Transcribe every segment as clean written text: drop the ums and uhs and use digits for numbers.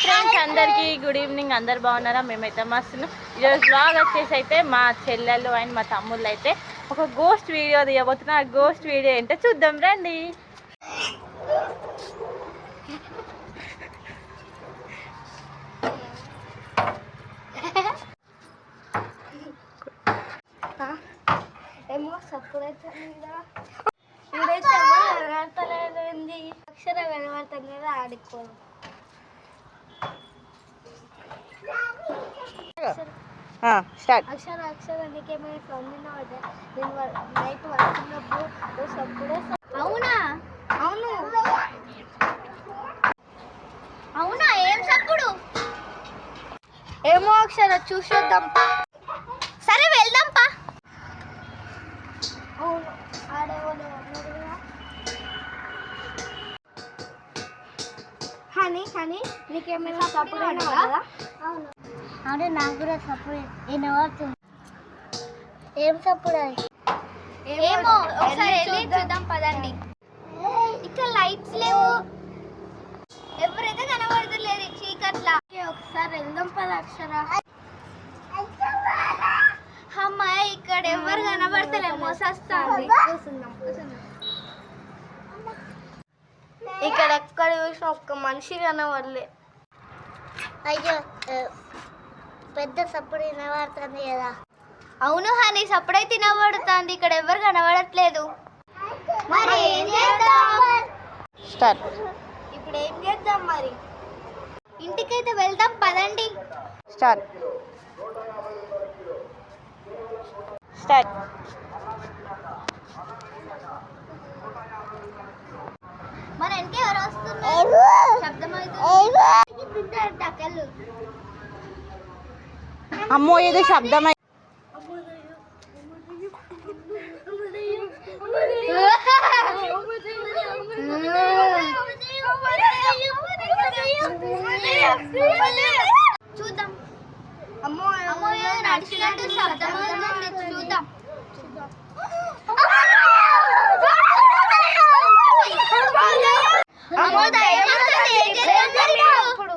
Friends అందరికీ good evening. అందరు బాగున్నారా? మేమైతే మస్తు. ఈరోజు బ్లాగ్ వచ్చేసి అయితే మా చెల్లెళ్ళు అండ్ మా తమ్ముళ్ళు అయితే ఒక గోస్ట్ వీడియో తీయబోతున్నా. ఆ గోస్ట్ వీడియో ఏంటో చూద్దాం రండి. ఏమో సప్పుడైతే ఇదైతే కనబడతలేదండి. అక్షరం కనబడుతుంది కదా, ఆడుకోను. అక్షరం నీకేమైనా పొందిన నేను నైట్ వస్తున్నప్పుడు సప్పుడే. అవునా? అవును అవునా? ఏం సప్పుడు? ఏమో అక్షర చూసేద్దాం. సరే వెళ్దాం పా. అవును ఆడేవాళ్ళు హనీ హనీ నీకేమైనా సప్పుడు కదా? అవును అవును నాకు కూడా సప్పుడు వినబడుతుంది. ఏం సప్పుడు? ఏమో ఒకసారి వెళ్ళి చూద్దాం పదండి. ఇక్కడ లైట్స్ లేవు, ఎవరైతే కనబడతలేదు చీకట్లా. ఒకసారి వెళ్దాం పద అక్షర. అమ్మాయి ఇక్కడ ఎవరు కనబడతలే, మోసొస్తుంది. ఇక్కడ ఎక్కడ చూసిన ఒక్క మనిషి కనబడలే. అయ్యో పెద్ద సప్పుడు వినబడుతుంది కదా. అవును హనీ సప్పుడైతే వినబడుతుంది, ఇక్కడ ఎవరు కనబడట్లేదు. మరి ఏం చేద్దాం? ఇప్పుడు ఏం చేద్దాం మరి? ఇంటికైతే వెళ్దాం పదండి. స్టార్ట్. మన వెనక ఎవరు వస్తున్నారు? శబ్దం అవుతుంది. అమ్మో ఏదో శబ్దం. చూద్దాం. అమ్మో అమ్మో నడిచినట్టు శబ్దం అవుతుంది. చూద్దాం. అమ్మో దయ్యం వస్తుంది. ఏం చేద్దాం ఇప్పుడు?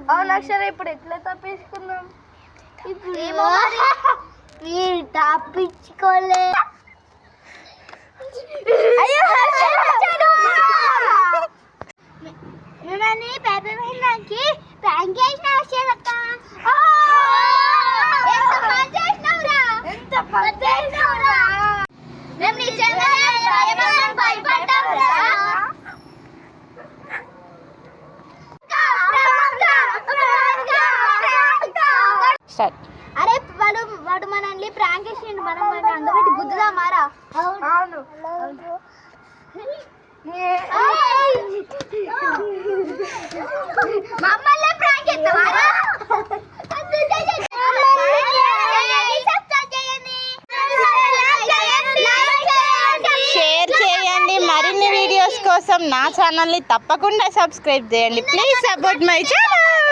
అవును అక్షర ఇప్పుడు ఎట్లా తప్పించుకుందాం? మీరు తప్పించుకోలే. మిమ్మల్ని పేపర్ వినడానికి ప్రాంక్ చేసిన అక్షరక్క. ఎంత పని చేసినావురా, ఎంత పని చేసినావురా. మేము నిజంగానే భయపడ్డామురా. అరే వాడు మనల్ని ప్రాంక్ చేసిండు, మనం అందబెట్టి గుద్దుదా మారా. అవును మమ్మల్ని ప్రాంక్ చేస్తావారా? షేర్ చేయండి. మరిన్ని వీడియోస్ కోసం నా ఛానల్ని తప్పకుండా సబ్స్క్రైబ్ చేయండి. Please support my channel.